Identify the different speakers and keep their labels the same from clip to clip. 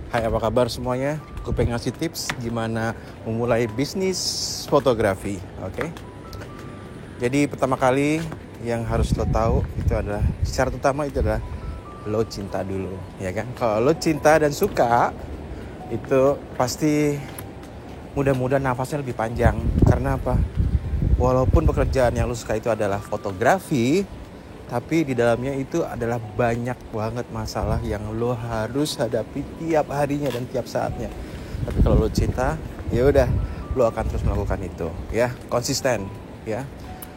Speaker 1: Hai, apa kabar semuanya? Gue pengen ngasih tips gimana memulai bisnis fotografi, oke? Jadi pertama kali yang harus lo tahu itu adalah syarat utama itu adalah lo cinta dulu, ya kan? Kalau lo cinta dan suka, itu pasti mudah-mudahan nafasnya lebih panjang. Karena apa? Walaupun pekerjaan yang lo suka itu adalah fotografi, tapi di dalamnya itu adalah banyak banget masalah yang lo harus hadapi tiap harinya dan tiap saatnya. Tapi kalau lo cinta, ya udah, lo akan terus melakukan itu, ya, konsisten, ya.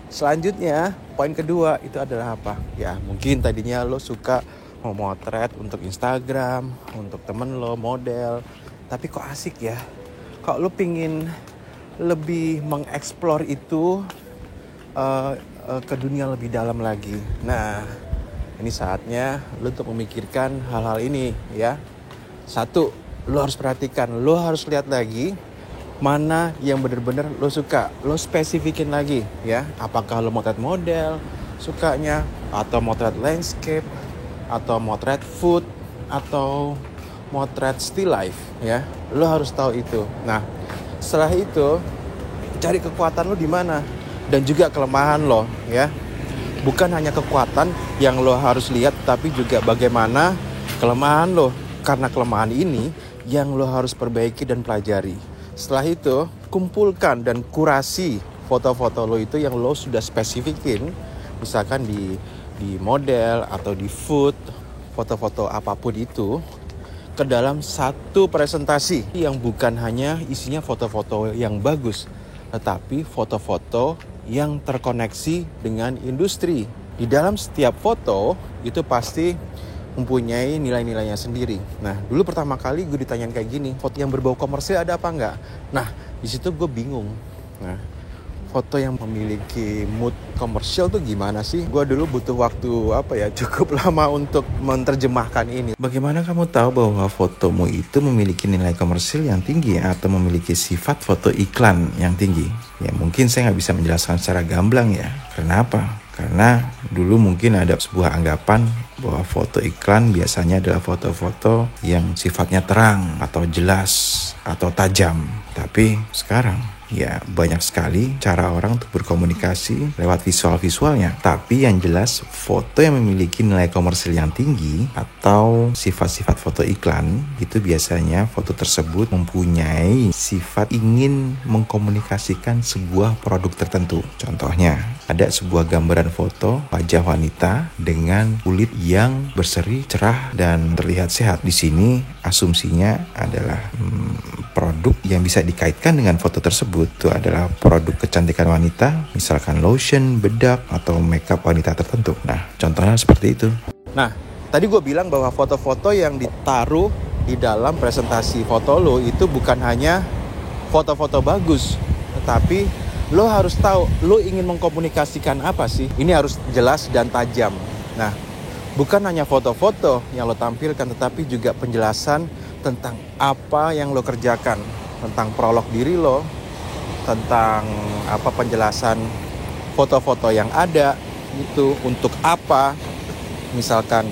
Speaker 1: Selanjutnya, poin kedua itu adalah apa? Ya, mungkin tadinya lo suka mau motret untuk Instagram, untuk temen lo, model. Tapi kok asik ya? Kalau lo pingin lebih mengeksplor itu, ke dunia lebih dalam lagi. Nah, ini saatnya lo untuk memikirkan hal-hal ini, ya. Satu, lo harus perhatikan, lo harus lihat lagi mana yang benar-benar lo suka. Lo spesifikin lagi, ya. Apakah lo motret model sukanya, atau motret landscape, atau motret food, atau motret still life, ya. Lo harus tahu itu. Nah, setelah itu cari kekuatan lo di mana dan juga kelemahan lo, ya. Bukan hanya kekuatan yang lo harus lihat, tapi juga bagaimana kelemahan lo. Karena kelemahan ini yang lo harus perbaiki dan pelajari. Setelah itu, kumpulkan dan kurasi foto-foto lo itu yang lo sudah spesifikin. Misalkan di model atau di food, foto-foto apapun itu, ke dalam satu presentasi yang bukan hanya isinya foto-foto yang bagus, tetapi foto-foto yang terkoneksi dengan industri. Di dalam setiap foto itu pasti mempunyai nilai-nilainya sendiri. Nah, dulu pertama kali gue ditanyain kayak gini, foto yang berbau komersil ada apa enggak? Nah, di situ gue bingung. Nah, foto yang memiliki mood komersial tuh gimana sih? Gue dulu butuh waktu cukup lama untuk menerjemahkan ini. Bagaimana kamu tahu bahwa fotomu itu memiliki nilai komersil yang tinggi atau memiliki sifat foto iklan yang tinggi? Ya mungkin saya nggak bisa menjelaskan secara gamblang ya. Kenapa? Karena dulu mungkin ada sebuah anggapan bahwa foto iklan biasanya adalah foto-foto yang sifatnya terang atau jelas atau tajam. Tapi sekarang ya banyak sekali cara orang untuk berkomunikasi lewat visual-visualnya. Tapi yang jelas foto yang memiliki nilai komersil yang tinggi atau sifat-sifat foto iklan itu biasanya foto tersebut mempunyai sifat ingin mengkomunikasikan sebuah produk tertentu. Contohnya ada sebuah gambaran foto wajah wanita dengan kulit yang berseri, cerah dan terlihat sehat. Di sini asumsinya adalah produk yang bisa dikaitkan dengan foto tersebut itu adalah produk kecantikan wanita, misalkan lotion, bedak, atau makeup wanita tertentu. Nah, contohnya seperti itu. Nah, tadi gue bilang bahwa foto-foto yang ditaruh di dalam presentasi foto lo itu bukan hanya foto-foto bagus, tetapi lo harus tahu lo ingin mengkomunikasikan apa sih. Ini harus jelas dan tajam. Nah, bukan hanya foto-foto yang lo tampilkan, tetapi juga penjelasan tentang apa yang lo kerjakan, tentang prolog diri lo, tentang penjelasan foto-foto yang ada itu untuk apa, misalkan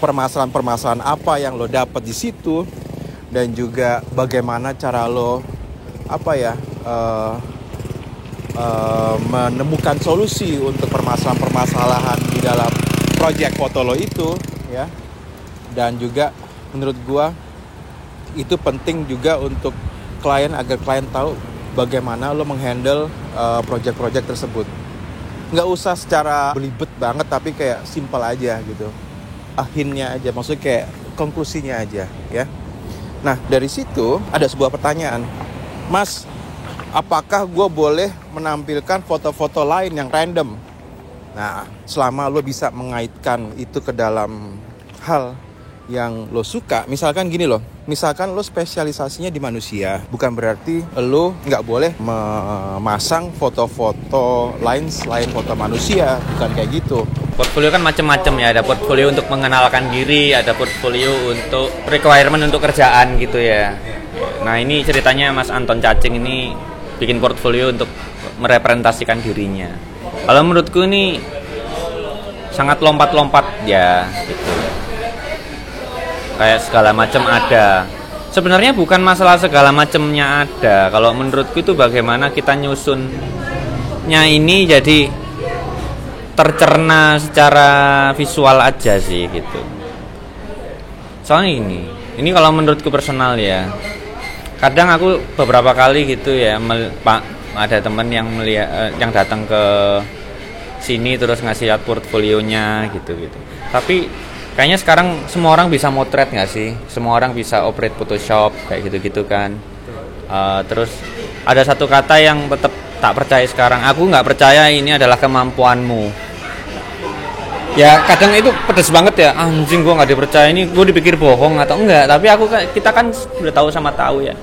Speaker 1: permasalahan-permasalahan apa yang lo dapat di situ, dan juga bagaimana cara lo menemukan solusi untuk permasalahan-permasalahan di dalam project foto lo itu, ya. Dan juga menurut gua itu penting juga untuk klien, agar klien tahu bagaimana lo menghandle project-project tersebut. Nggak usah secara belibet banget, tapi kayak simpel aja gitu. Akhirnya aja, maksudnya kayak konklusinya aja, ya. Nah, dari situ ada sebuah pertanyaan. Mas, apakah gue boleh menampilkan foto-foto lain yang random? Nah, selama lo bisa mengaitkan itu ke dalam hal yang lo suka, misalkan gini loh, misalkan lo spesialisasinya di manusia, bukan berarti lo nggak boleh memasang foto-foto lain selain foto manusia, bukan kayak gitu.
Speaker 2: Portfolio kan macam-macam ya, ada portfolio untuk mengenalkan diri, ada portfolio untuk requirement untuk kerjaan gitu ya. Nah, ini ceritanya Mas Anton Cacing ini bikin portfolio untuk merepresentasikan dirinya. Kalau menurutku ini sangat lompat-lompat ya gitu. Kayak segala macam ada. sebenarnya bukan masalah segala macamnya ada. Kalau menurutku itu bagaimana kita nyusunnya ini jadi tercerna secara visual aja sih gitu. Soalnya ini kalau menurutku personal ya. Kadang aku beberapa kali gitu ya, ada teman yang melihat yang datang ke sini terus ngasih lihat portfolionya gitu. Tapi kayaknya sekarang semua orang bisa motret nggak sih? Semua orang bisa operate Photoshop kayak gitu kan. Terus ada satu kata yang tetap tak percaya sekarang. Aku nggak percaya ini adalah kemampuanmu. Ya kadang itu pedes banget ya, anjing gue nggak dipercaya, ini gue dipikir bohong atau enggak. Tapi kita kan udah tahu sama tahu ya.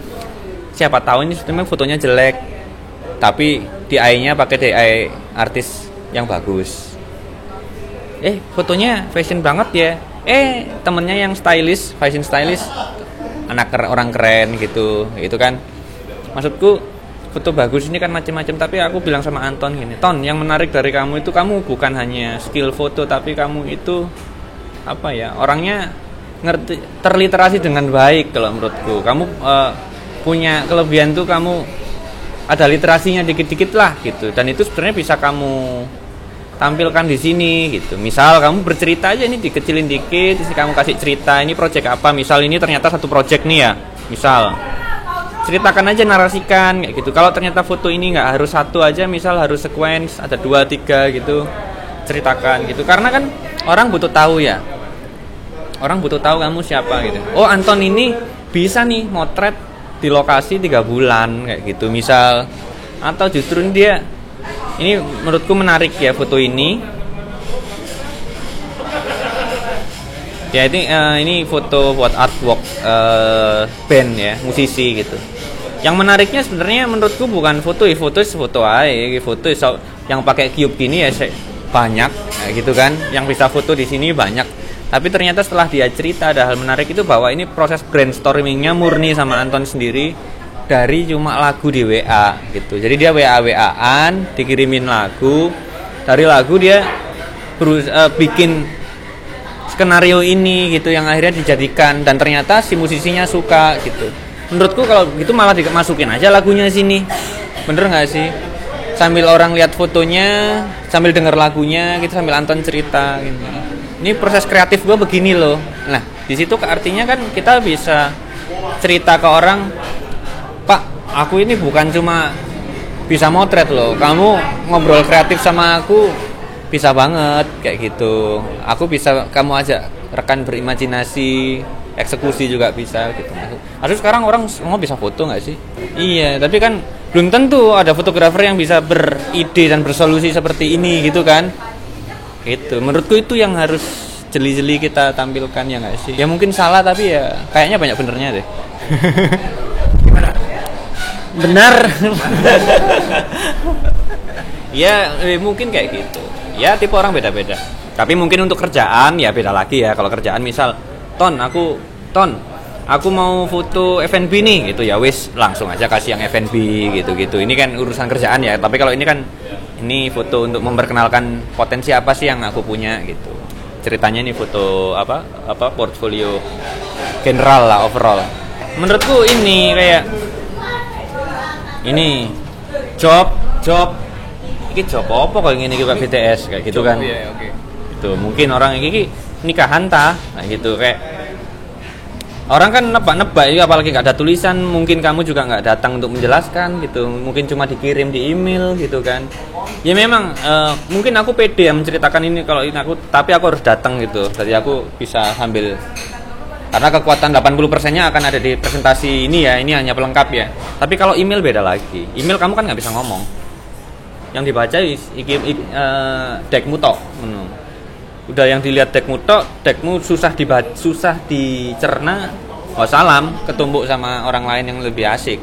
Speaker 2: Siapa tahu ini sebenarnya fotonya jelek, tapi DI-nya pakai DI artis yang bagus. Fotonya fashion banget ya. Temennya yang fashion stylist, orang keren gitu. Itu kan maksudku. Foto bagus ini kan macam-macam, tapi aku bilang sama Anton gini, Ton, yang menarik dari kamu itu kamu bukan hanya skill foto, tapi kamu itu apa ya, orangnya ngerti, terliterasi dengan baik. Kalau menurutku kamu punya kelebihan tuh, kamu ada literasinya dikit-dikit lah gitu, dan itu sebenarnya bisa kamu tampilkan di sini gitu. Misal kamu bercerita aja, ini dikecilin dikit, terus kamu kasih cerita ini project apa, misal ini ternyata satu project nih ya, misal ceritakan aja, narasikan kayak gitu. Kalau ternyata foto ini nggak harus satu aja, misal harus sequence, ada 2, 3 gitu, ceritakan gitu. Karena kan orang butuh tahu ya, orang butuh tahu kamu siapa gitu. Oh, Anton ini bisa nih motret di lokasi 3 bulan kayak gitu misal. Atau justru dia, ini menurutku menarik ya foto ini ya, ini foto buat artwork band ya, musisi gitu. Yang menariknya sebenarnya menurutku bukan foto aja, foto yang pakai cube gini ya banyak gitu kan, yang bisa foto di sini banyak. Tapi ternyata setelah dia cerita, ada hal menarik itu bahwa ini proses brainstormingnya murni sama Anton sendiri dari cuma lagu di WA gitu. Jadi dia WA-WA-an, dikirimin lagu, dari lagu dia bikin skenario ini gitu, yang akhirnya dijadikan, dan ternyata si musisinya suka gitu. Menurutku kalau gitu malah dimasukin aja lagunya sini, bener nggak sih? Sambil orang lihat fotonya, sambil denger lagunya gitu, sambil Anton cerita gitu. Ini proses kreatif gue begini loh. Nah di situ artinya kan kita bisa cerita ke orang, Pak, aku ini bukan cuma bisa motret loh, kamu ngobrol kreatif sama aku bisa banget kayak gitu. Aku bisa kamu ajak rekan berimajinasi, eksekusi juga bisa gitu. Harus sekarang orang semua bisa foto nggak sih? Iya, tapi kan belum tentu ada fotografer yang bisa beride dan bersolusi seperti ini gitu kan. Itu menurutku itu yang harus jeli-jeli kita tampilkan, ya nggak sih? Ya mungkin salah, tapi ya kayaknya banyak benernya deh.
Speaker 1: Gimana?
Speaker 2: Benar. Ya mungkin kayak gitu. Ya tipe orang beda-beda. Tapi mungkin untuk kerjaan ya beda lagi ya. Kalau kerjaan misal, Ton, aku mau foto F&B nih gitu ya, wis langsung aja kasih yang F&B gitu-gitu. Ini kan urusan kerjaan ya. Tapi kalau ini kan, ini foto untuk memperkenalkan potensi apa sih yang aku punya gitu. Ceritanya ini foto apa portfolio general lah, overall. Menurutku ini kayak ini job ini job apa kalau ini juga BTS kayak gitu kan.
Speaker 1: Ya, okay.
Speaker 2: Itu mungkin orang ini nikahan kayak gitu, kayak orang kan nebak-nebak ya, apalagi nggak ada tulisan, mungkin kamu juga nggak datang untuk menjelaskan gitu, mungkin cuma dikirim di email gitu kan. Ya memang mungkin aku pede menceritakan ini kalau ini aku, tapi aku harus datang gitu, jadi aku bisa sambil, karena kekuatan 80%-nya akan ada di presentasi ini ya, ini hanya pelengkap ya. Tapi kalau email beda lagi, email kamu kan nggak bisa ngomong, yang dibaca dekmu tok. Udah yang dilihat dekmu susah dicerna, salam ketumbuk sama orang lain yang lebih asik.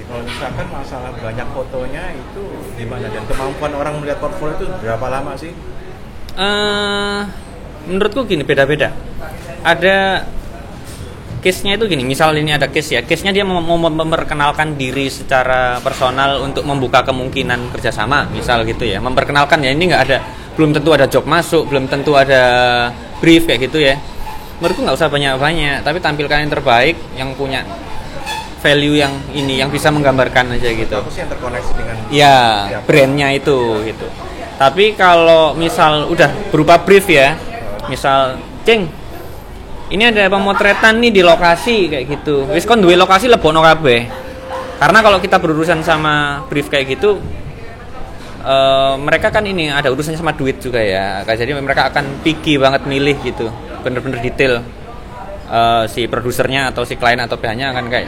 Speaker 1: Kalau misalkan masalah banyak fotonya itu gimana, dan kemampuan orang melihat portfolio itu berapa lama sih?
Speaker 2: Menurutku gini, beda-beda. Ada case-nya itu gini, misal ini ada case ya, case-nya dia mau memperkenalkan diri secara personal untuk membuka kemungkinan kerjasama, misal gitu ya, memperkenalkan ya, ini nggak ada, belum tentu ada job masuk, belum tentu ada brief kayak gitu ya. menurutku nggak usah banyak-banyak, tapi tampilkan yang terbaik, yang punya value yang ini, yang bisa menggambarkan aja gitu.
Speaker 1: Aku sih yang terkoneksi dengan
Speaker 2: ya brandnya itu gitu. Tapi kalau misal udah berupa brief ya, misal Cing, ini ada pemotretan nih di lokasi kayak gitu, wis kon duwe lokasi lebokno kabeh. Karena kalau kita berurusan sama brief kayak gitu, mereka kan ini ada urusannya sama duit juga ya. Jadi mereka akan picky banget milih gitu, bener-bener detail. Si produsernya atau si klien atau pihaknya akan kayak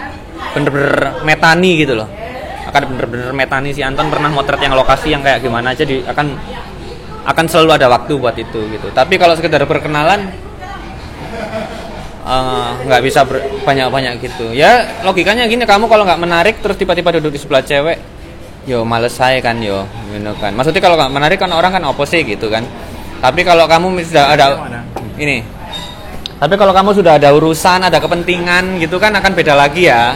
Speaker 2: bener-bener metani gitu loh. Akan bener-bener metani si Anton pernah motret yang lokasi yang kayak gimana, jadi akan selalu ada waktu buat itu gitu. Tapi kalau sekedar perkenalan nggak bisa banyak-banyak gitu. Ya logikanya gini, kamu kalau nggak menarik terus tiba-tiba duduk di sebelah cewek, yo males saya kan yo, gitu kan. Maksudnya kalau nggak menarik kan orang kan opposite gitu kan. Tapi kalau kamu sudah ada ini, tapi kalau kamu sudah ada urusan, ada kepentingan gitu kan akan beda lagi ya.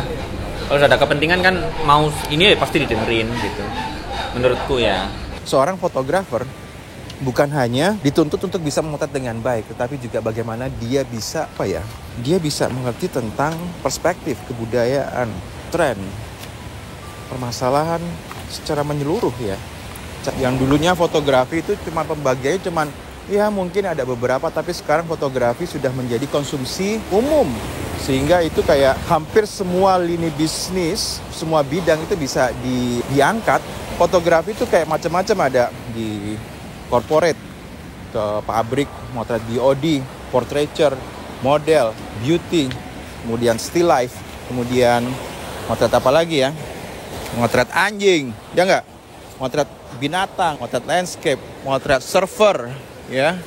Speaker 2: Kalau sudah ada kepentingan kan mau ini ya pasti didengerin gitu. Menurutku ya.
Speaker 1: Seorang fotografer bukan hanya dituntut untuk bisa memotret dengan baik, tetapi juga bagaimana dia bisa dia bisa mengerti tentang perspektif, kebudayaan, tren, permasalahan secara menyeluruh ya. Yang dulunya fotografi itu cuma pembagiannya cuman ya mungkin ada beberapa, tapi sekarang fotografi sudah menjadi konsumsi umum. Sehingga itu kayak hampir semua lini bisnis, semua bidang itu bisa diangkat. Fotografi itu kayak macam-macam, ada di corporate, ke pabrik, motret BOD, portraiture, model, beauty, kemudian still life, kemudian motret apa lagi ya? Motret anjing, ya nggak? Motret binatang, motret landscape, motret surfer, ya,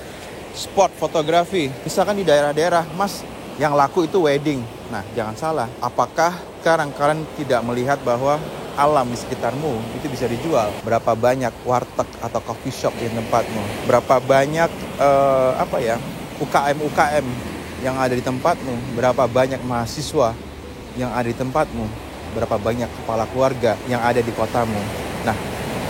Speaker 1: sport fotografi. Misalkan di daerah-daerah, Mas, yang laku itu wedding. Nah, jangan salah. Apakah sekarang kalian tidak melihat bahwa alam di sekitarmu itu bisa dijual? Berapa banyak warteg atau coffee shop di tempatmu? Berapa banyak UKM yang ada di tempatmu? Berapa banyak mahasiswa yang ada di tempatmu? Berapa banyak kepala keluarga yang ada di kotamu? Nah,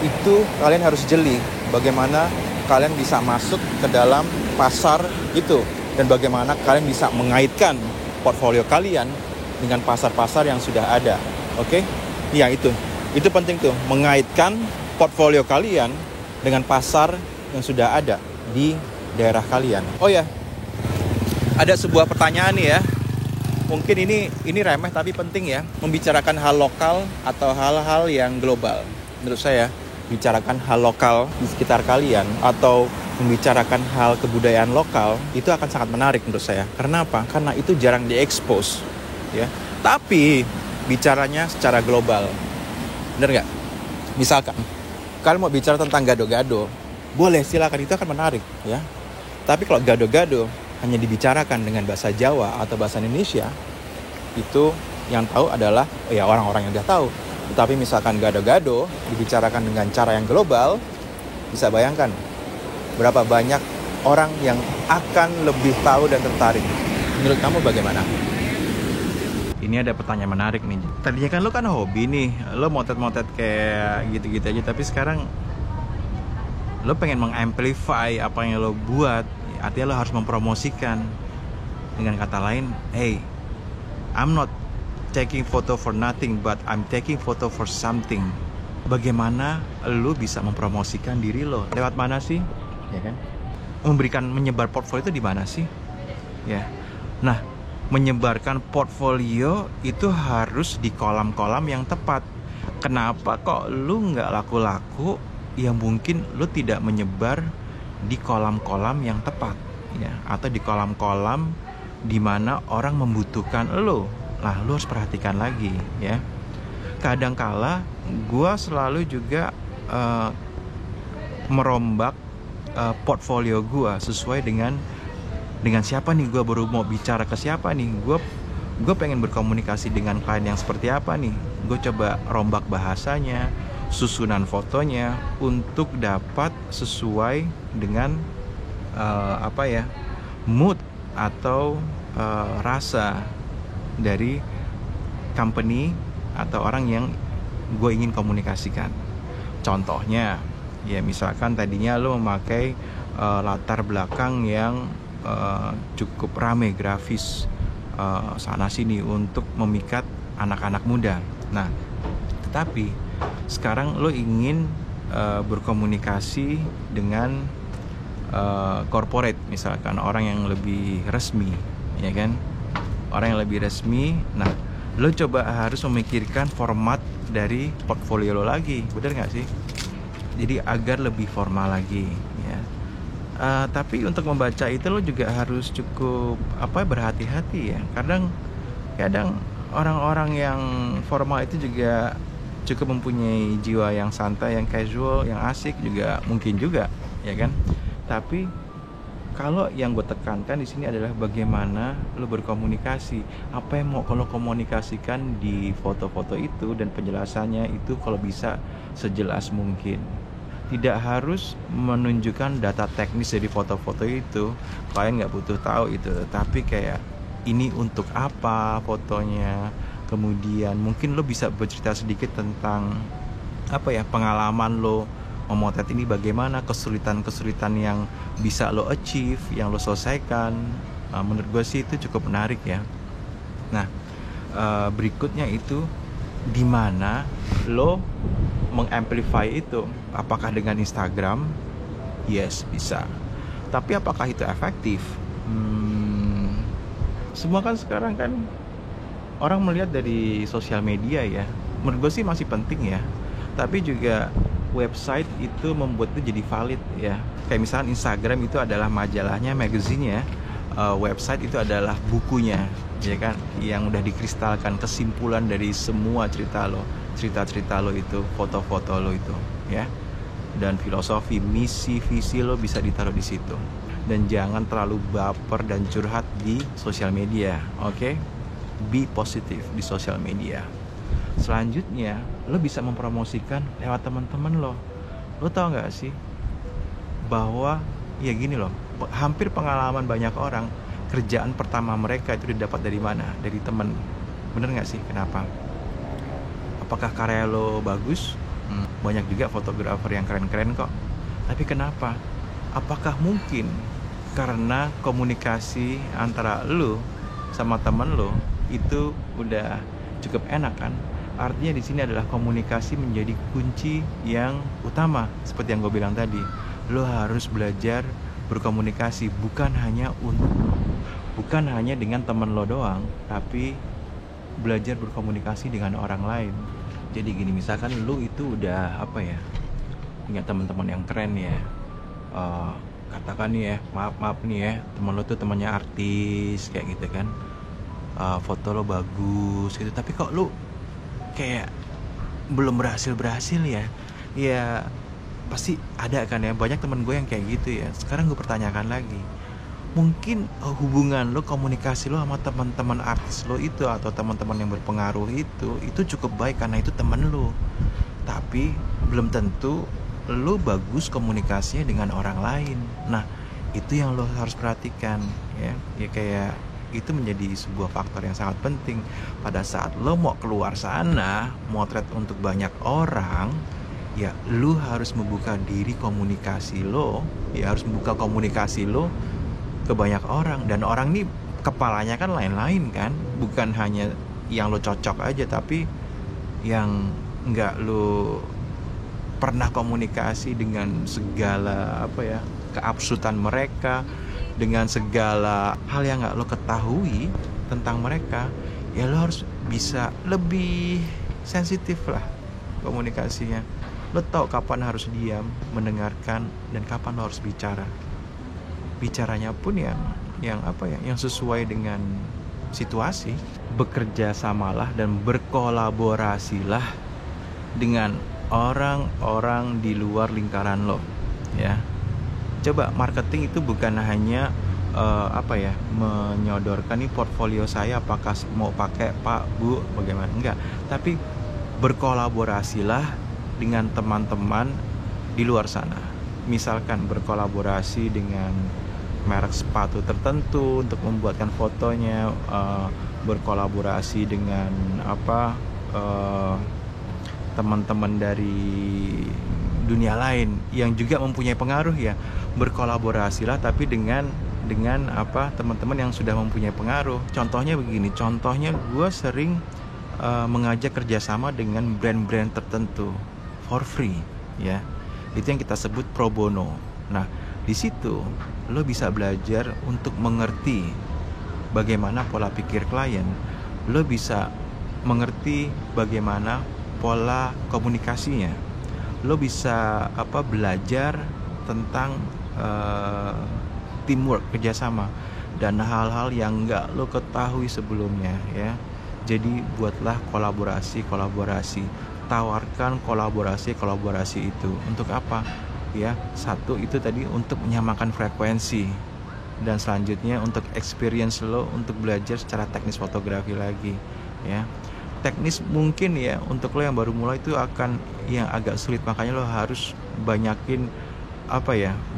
Speaker 1: itu kalian harus jeli bagaimana kalian bisa masuk ke dalam pasar itu, dan bagaimana kalian bisa mengaitkan portfolio kalian dengan pasar-pasar yang sudah ada. Oke? Ya, itu penting tuh, mengaitkan portfolio kalian dengan pasar yang sudah ada di daerah kalian. Oh ya, ada sebuah pertanyaan nih ya. Mungkin ini remeh tapi penting ya, membicarakan hal lokal atau hal-hal yang global. Menurut saya, bicarakan hal lokal di sekitar kalian atau membicarakan hal kebudayaan lokal itu akan sangat menarik menurut saya. Karena apa? Karena itu jarang diekspos, ya. Tapi bicaranya secara global. Bener nggak? Misalkan kalian mau bicara tentang gado-gado, boleh, silakan, itu akan menarik, ya. Tapi kalau gado-gado hanya dibicarakan dengan bahasa Jawa atau bahasa Indonesia, itu yang tahu adalah ya orang-orang yang udah tahu. Tetapi misalkan gado-gado dibicarakan dengan cara yang global, bisa bayangkan berapa banyak orang yang akan lebih tahu dan tertarik. Menurut kamu bagaimana? Ini ada pertanyaan menarik nih. Tadinya kan lo kan hobi nih, lo motret-motret kayak gitu-gitu aja, tapi sekarang lo pengen mengamplify apa yang lo buat. Artinya lo harus mempromosikan. Dengan kata lain, hey, I'm not taking photo for nothing, but I'm taking photo for something. Bagaimana lo bisa mempromosikan diri lo? Lewat mana sih? Ya kan? Menyebar portfolio itu di mana sih? Ya. Nah, menyebarkan portfolio itu harus di kolam-kolam yang tepat. Kenapa kok lu nggak laku-laku? Ya mungkin lu tidak menyebar di kolam-kolam yang tepat, ya, atau di kolam-kolam di mana orang membutuhkan lu. Nah, lu harus perhatikan lagi, ya. Kadangkala gue selalu juga merombak portfolio gue sesuai dengan siapa nih, gue baru mau bicara ke siapa nih, gue pengen berkomunikasi dengan klien yang seperti apa nih. Gue coba rombak bahasanya, susunan fotonya untuk dapat sesuai dengan mood atau rasa dari company atau orang yang gue ingin komunikasikan. Contohnya, ya misalkan tadinya lo memakai latar belakang yang cukup rame grafis sana sini untuk memikat anak-anak muda. Nah, tetapi sekarang lo ingin berkomunikasi dengan corporate, misalkan orang yang lebih resmi, ya kan? Orang yang lebih resmi. Nah, lo coba harus memikirkan format dari portfolio lo lagi, bener nggak sih? Jadi agar lebih formal lagi, ya. Tapi untuk membaca itu lo juga harus cukup berhati-hati ya. Kadang orang-orang yang formal itu juga cukup mempunyai jiwa yang santai, yang casual, yang asik juga mungkin juga, ya kan? Tapi kalau yang gue tekankan di sini adalah bagaimana lo berkomunikasi. Apa yang mau kalau komunikasikan di foto-foto itu, dan penjelasannya itu kalau bisa sejelas mungkin. Tidak harus menunjukkan data teknis dari foto-foto itu, klien nggak butuh tahu itu. Tapi kayak ini untuk apa fotonya, kemudian mungkin lo bisa bercerita sedikit tentang pengalaman lo memotret ini, bagaimana kesulitan-kesulitan yang bisa lo achieve, yang lo selesaikan. Menurut gue sih itu cukup menarik ya. Nah, berikutnya itu dimana lo mengamplify itu. Apakah dengan Instagram? Yes, bisa. Tapi apakah itu efektif? Semua kan sekarang kan orang melihat dari sosial media ya. Menurut gue sih masih penting ya. Tapi juga website itu membuat itu jadi valid ya. Kayak misalnya Instagram itu adalah majalahnya, magazinnya. Website itu adalah bukunya, ya kan? Yang udah dikristalkan kesimpulan dari semua cerita-cerita lo itu, foto-foto lo itu, ya. Dan filosofi, misi, visi lo bisa ditaruh di situ. Dan jangan terlalu baper dan curhat di sosial media, oke? Be positif di sosial media. Selanjutnya, lo bisa mempromosikan lewat teman-teman lo. Lo tau gak sih bahwa ya gini loh, hampir pengalaman banyak orang, kerjaan pertama mereka itu didapat dari mana? Dari temen. Bener gak sih? Kenapa? Apakah karya lo bagus? Banyak juga fotografer yang keren-keren kok. Tapi kenapa? Apakah mungkin karena komunikasi antara lo sama temen lo itu udah cukup enak kan? Artinya di sini adalah komunikasi menjadi kunci yang utama. Seperti yang gue bilang tadi, lo harus belajar berkomunikasi bukan hanya dengan temen lo doang, tapi belajar berkomunikasi dengan orang lain. Jadi gini, misalkan lo itu udah punya teman-teman yang keren ya, katakan nih ya, maaf nih ya, temen lo tuh temannya artis kayak gitu kan, foto lo bagus gitu, tapi kok lo kayak belum berhasil ya pasti ada kan ya, banyak temen gue yang kayak gitu ya. Sekarang gue pertanyakan lagi, mungkin hubungan lo, komunikasi lo sama teman-teman artis lo itu atau teman-teman yang berpengaruh itu cukup baik karena itu temen lo, tapi belum tentu lo bagus komunikasinya dengan orang lain. Nah, itu yang lo harus perhatikan ya kayak itu menjadi sebuah faktor yang sangat penting pada saat lo mau keluar sana motret untuk banyak orang. Ya, lu harus membuka diri komunikasi lo, harus membuka komunikasi lo ke banyak orang. Dan orang nih kepalanya kan lain-lain kan, bukan hanya yang lo cocok aja, tapi yang nggak lo pernah komunikasi dengan segala keabsurdan mereka, dengan segala hal yang nggak lo ketahui tentang mereka. Ya lo harus bisa lebih sensitif lah komunikasinya. Lo tau kapan harus diam, mendengarkan, dan kapan lo harus bicara. Bicaranya pun yang sesuai dengan situasi. Bekerja samalah dan berkolaborasilah dengan orang-orang di luar lingkaran lo, ya. Coba marketing itu bukan hanya menyodorkan nih portfolio saya, apakah mau pakai Pak, Bu, bagaimana, enggak. Tapi berkolaborasilah dengan teman-teman di luar sana. Misalkan berkolaborasi dengan merek sepatu tertentu untuk membuatkan fotonya, berkolaborasi dengan teman-teman dari dunia lain yang juga mempunyai pengaruh ya. Berkolaborasilah tapi dengan dengan apa teman-teman yang sudah mempunyai pengaruh. Contohnya begini, contohnya gue sering mengajak kerjasama dengan brand-brand tertentu for free, ya. Itu yang kita sebut pro bono. Nah, di situ lo bisa belajar untuk mengerti bagaimana pola pikir klien. Lo bisa mengerti bagaimana pola komunikasinya. Lo bisa belajar tentang teamwork, kerjasama, dan hal-hal yang nggak lo ketahui sebelumnya, ya. Jadi buatlah kolaborasi, tawarkan kolaborasi itu untuk apa? Ya, satu itu tadi untuk menyamakan frekuensi, dan selanjutnya untuk experience lo untuk belajar secara teknis fotografi lagi, ya. Teknis mungkin ya untuk lo yang baru mulai itu akan yang agak sulit, makanya lo harus banyakin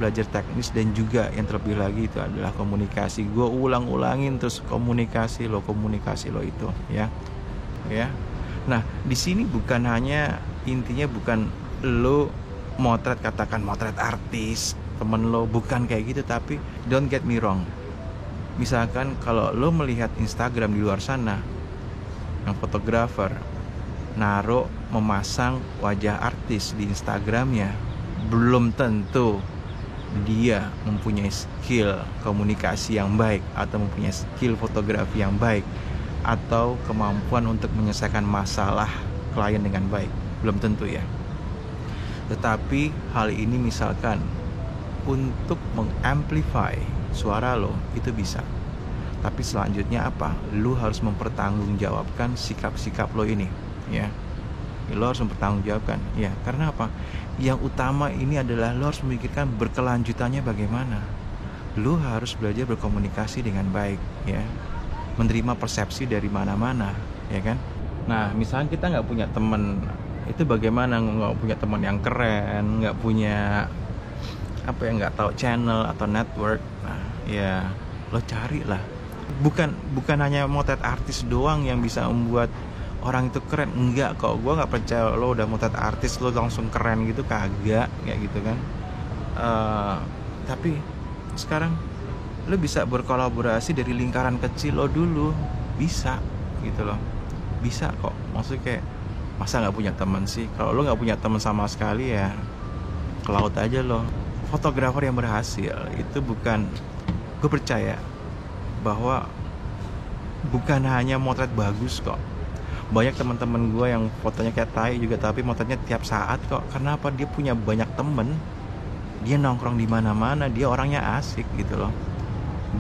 Speaker 1: belajar teknis, dan juga yang terlebih lagi itu adalah komunikasi. Gue ulang-ulangin terus komunikasi lo itu, ya. Nah, di sini bukan hanya intinya bukan lo katakan motret artis temen lo, bukan kayak gitu, tapi don't get me wrong. Misalkan kalau lo melihat Instagram di luar sana, yang fotografer memasang wajah artis di Instagramnya, belum tentu dia mempunyai skill komunikasi yang baik, atau mempunyai skill fotografi yang baik, atau kemampuan untuk menyelesaikan masalah klien dengan baik. Belum tentu, ya. Tetapi hal ini misalkan untuk mengamplify suara lo itu bisa. Tapi selanjutnya apa? Lo harus mempertanggungjawabkan sikap-sikap lo ini, ya. Lo harus mempertanggungjawabkan, ya. Karena apa? Yang utama ini adalah lo harus memikirkan berkelanjutannya bagaimana. Lo harus belajar berkomunikasi dengan baik, ya. Menerima persepsi dari mana-mana, ya kan? Nah, misalnya kita nggak punya teman, itu bagaimana nggak punya teman yang keren, nggak punya nggak tahu channel atau network. Nah, ya lo carilah. Bukan hanya motret artis doang yang bisa membuat orang itu keren. Enggak kok, gue nggak percaya lo udah motret artis lo langsung keren gitu, kagak kayak gitu kan. Tapi sekarang lo bisa berkolaborasi dari lingkaran kecil lo dulu, bisa gitu loh, bisa kok. Maksudnya kayak masa nggak punya teman sih? Kalau lo nggak punya teman sama sekali, ya ke laut aja lo. Fotografer yang berhasil itu gue percaya bahwa bukan hanya motret bagus kok. Banyak teman-teman gue yang fotonya kayak tai juga, tapi motretnya tiap saat kok. Karena apa? Dia punya banyak temen, dia nongkrong di mana-mana, dia orangnya asik gitu loh.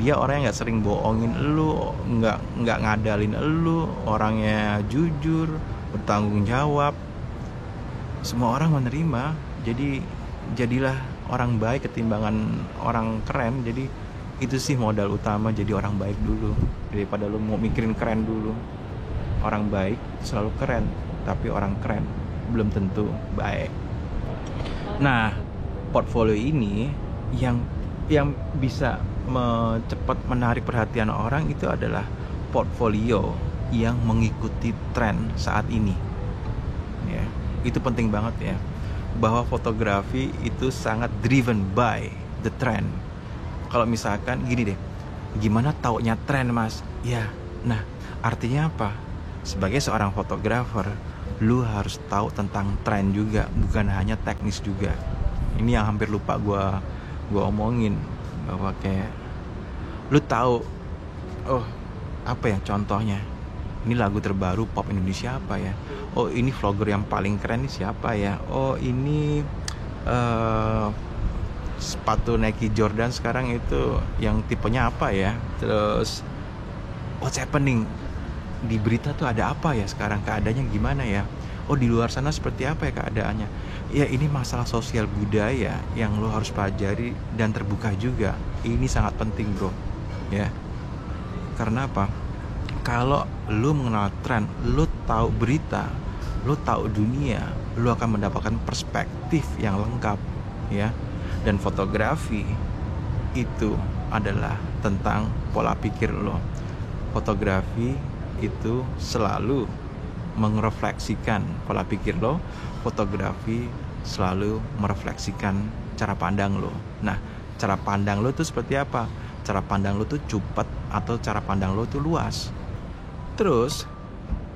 Speaker 1: Dia orangnya nggak sering bohongin elu, nggak ngadalin elu, orangnya jujur, bertanggung jawab. Semua orang menerima. Jadi jadilah orang baik ketimbangan orang keren. Jadi itu sih modal utama, jadi orang baik dulu daripada lu mau mikirin keren dulu. Orang baik selalu keren, tapi orang keren belum tentu baik. Nah, portfolio ini yang bisa cepat menarik perhatian orang itu adalah portfolio yang mengikuti tren saat ini, ya. Itu penting banget, ya, bahwa fotografi itu sangat driven by the trend. Kalau misalkan gini deh, gimana taunya tren, Mas? Ya, nah artinya apa? Sebagai seorang fotografer, lu harus tahu tentang tren juga, bukan hanya teknis juga. Ini yang hampir lupa gue omongin, bahwa kayak lu tahu, contohnya, ini lagu terbaru pop Indonesia apa ya? Oh, ini vlogger yang paling keren nih siapa ya? Oh, ini sepatu Nike Jordan sekarang itu yang tipenya apa ya? Terus what's happening di berita tuh, ada apa ya sekarang, keadaannya gimana ya? Oh, di luar sana seperti apa ya keadaannya? Ya, ini masalah sosial budaya yang lo harus pelajari dan terbuka juga. Ini sangat penting, bro, ya. Karena apa? Kalau lo mengenal tren, lo tahu berita, lo tahu dunia, lo akan mendapatkan perspektif yang lengkap, ya. Dan fotografi itu adalah tentang pola pikir lo. Fotografi itu selalu merefleksikan pola pikir lo. Fotografi selalu merefleksikan cara pandang lo. Nah, cara pandang lo itu seperti apa? cara pandang lo tuh cepat atau cara pandang lo tuh luas. Terus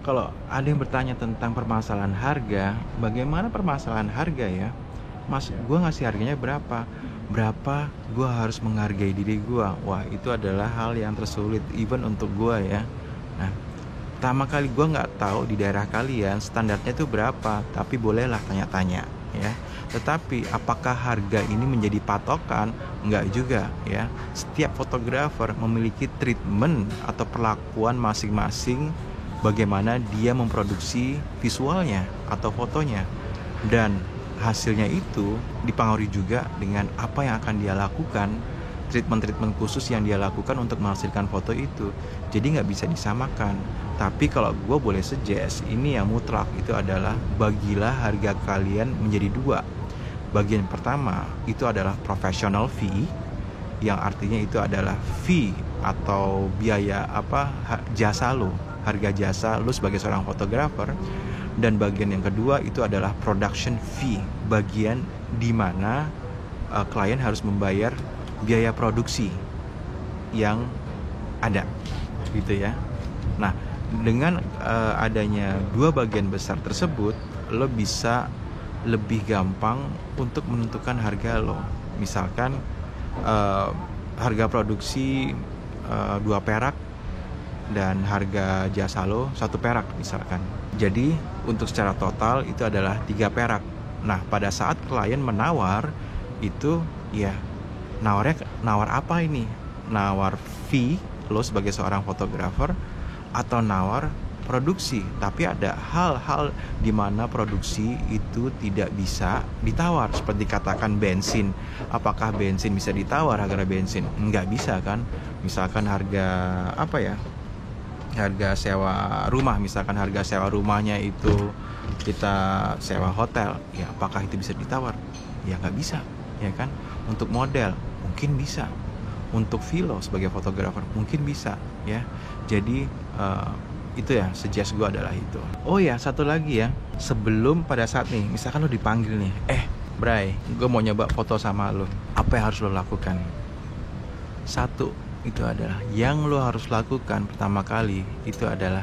Speaker 1: kalau ada yang bertanya tentang permasalahan harga, bagaimana permasalahan harga ya? Mas, gue ngasih harganya berapa? Berapa gue harus menghargai diri gue? Wah, itu adalah hal yang tersulit even untuk gue ya. Nah, pertama kali gue nggak tahu di daerah kalian standarnya itu berapa, tapi bolehlah tanya-tanya ya. Tetapi apakah harga ini menjadi patokan? Enggak juga ya. Setiap fotografer memiliki treatment atau perlakuan masing-masing bagaimana dia memproduksi visualnya atau fotonya, dan hasilnya itu dipengaruhi juga dengan apa yang akan dia lakukan, treatment khusus yang dia lakukan untuk menghasilkan foto itu. Jadi nggak bisa disamakan. Tapi kalau gue boleh suggest, ini yang mutlak itu adalah bagilah harga kalian menjadi dua. Bagian pertama itu adalah professional fee, yang artinya itu adalah fee atau biaya jasa lo, harga jasa lo sebagai seorang fotografer. Dan bagian yang kedua itu adalah production fee, bagian di mana klien harus membayar biaya produksi yang ada gitu ya. Nah, dengan adanya dua bagian besar tersebut, lo bisa lebih gampang untuk menentukan harga lo. Misalkan harga produksi 2 perak dan harga jasa lo 1 perak misalkan. Jadi untuk secara total itu adalah 3 perak. Nah, pada saat klien menawar itu ya nawar apa ini? Nawar fee lo sebagai seorang fotografer atau nawar produksi. Tapi ada hal-hal di mana produksi itu tidak bisa ditawar. Seperti katakan bensin. Apakah bensin bisa ditawar harga bensin? Nggak bisa kan? Misalkan harga harga sewa rumah, misalkan harga sewa rumahnya itu kita sewa hotel, ya apakah itu bisa ditawar? Ya nggak bisa, ya kan? Untuk model mungkin bisa, untuk vilo sebagai fotografer mungkin bisa, ya. Jadi itu ya, suggest gue adalah itu. Oh ya, satu lagi ya, sebelum pada saat nih, misalkan lo dipanggil nih, Bray, gue mau nyoba foto sama lo, apa yang harus lo lakukan? Satu, itu adalah yang lo harus lakukan pertama kali itu adalah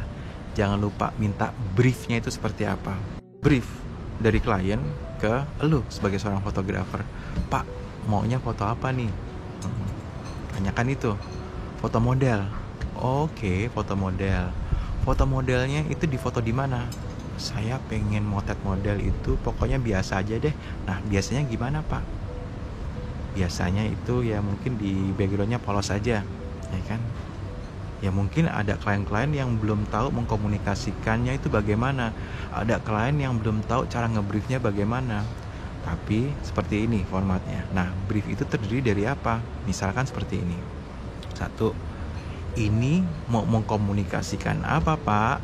Speaker 1: jangan lupa minta briefnya itu seperti apa. Brief dari klien ke lo sebagai seorang fotografer. Pak, maunya foto apa nih? Tanyakan itu. Foto model. Oke, foto model. Foto modelnya itu difoto di mana? Saya pengen motret model itu pokoknya biasa aja deh. Nah, biasanya gimana, Pak? Biasanya itu ya mungkin di backgroundnya polos aja, ya kan? Ya mungkin ada klien-klien yang belum tahu mengkomunikasikannya itu bagaimana. Ada klien yang belum tahu cara ngebriefnya bagaimana. Tapi seperti ini formatnya. Nah, brief itu terdiri dari apa? Misalkan seperti ini. 1, ini mau mengkomunikasikan apa, Pak?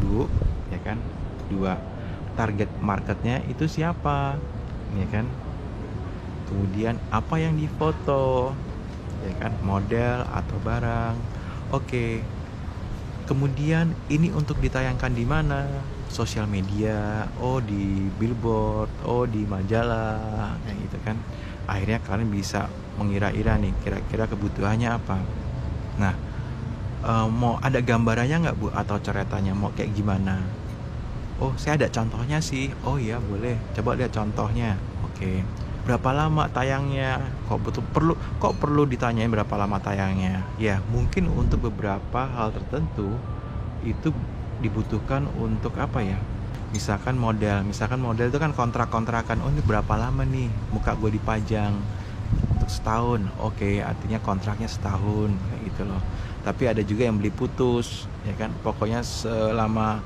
Speaker 1: Bu, ya kan? 2, target marketnya itu siapa? Ya kan? Kemudian apa yang difoto, ya kan, model atau barang. Oke. Kemudian ini untuk ditayangkan di mana? Sosial media, di billboard, di majalah, kayak gitu kan. Akhirnya kalian bisa mengira-ira nih kira-kira kebutuhannya apa. Nah, mau ada gambarannya nggak, Bu, atau coretannya mau kayak gimana? Oh, saya ada contohnya sih. Oh iya, boleh. Coba lihat contohnya. Oke. Berapa lama tayangnya? Kok perlu ditanyain berapa lama tayangnya? Ya, mungkin untuk beberapa hal tertentu itu dibutuhkan untuk apa ya? Misalkan model itu kan kontrak-kontrakan. Oh, ini berapa lama nih muka gue dipajang? Untuk setahun. Oke, artinya kontraknya setahun kayak gitu loh. Tapi ada juga yang beli putus, ya kan? Pokoknya selama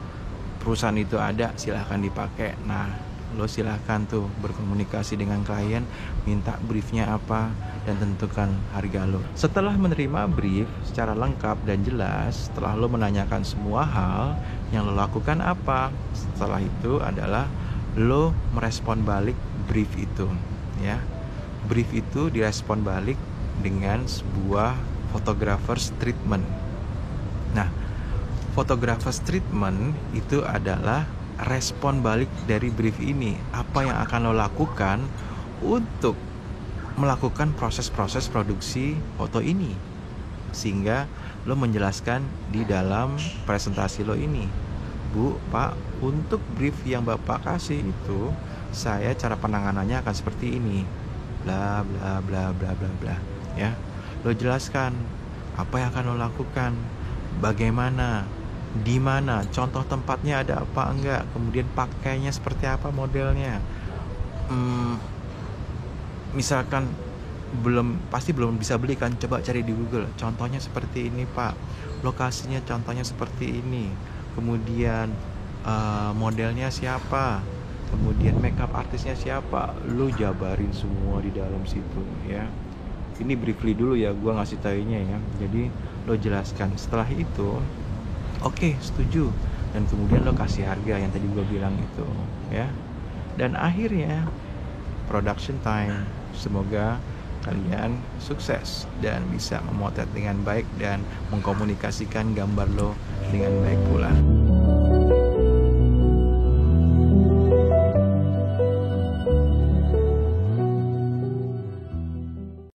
Speaker 1: perusahaan itu ada silahkan dipakai. Nah, lo silahkan tuh berkomunikasi dengan klien, minta briefnya apa, dan tentukan harga lo. Setelah menerima brief secara lengkap dan jelas, setelah lo menanyakan semua hal, yang lo lakukan apa? Setelah itu adalah lo merespon balik brief itu, ya. Brief itu direspon balik dengan sebuah photographer's treatment. Nah, photographer's treatment itu adalah respon balik dari brief ini. Apa yang akan lo lakukan untuk melakukan proses-proses produksi foto ini, sehingga lo menjelaskan di dalam presentasi lo ini, Bu, Pak, untuk brief yang Bapak kasih itu saya cara penanganannya akan seperti ini, bla bla bla bla bla bla, ya. Lo jelaskan apa yang akan lo lakukan, bagaimana, di mana, contoh tempatnya ada apa enggak, kemudian pakainya seperti apa modelnya. Misalkan pasti belum bisa beli kan, coba cari di Google, contohnya seperti ini Pak, lokasinya contohnya seperti ini, kemudian modelnya siapa, kemudian makeup artisnya siapa, lo jabarin semua di dalam situ ya. Ini briefly dulu ya, gua ngasih taunya ya. Jadi lo jelaskan, setelah itu oke, setuju, dan kemudian lo kasih harga yang tadi gua bilang itu ya. Dan akhirnya production time. Semoga kalian sukses dan bisa memotret dengan baik dan mengkomunikasikan gambar lo dengan baik pula.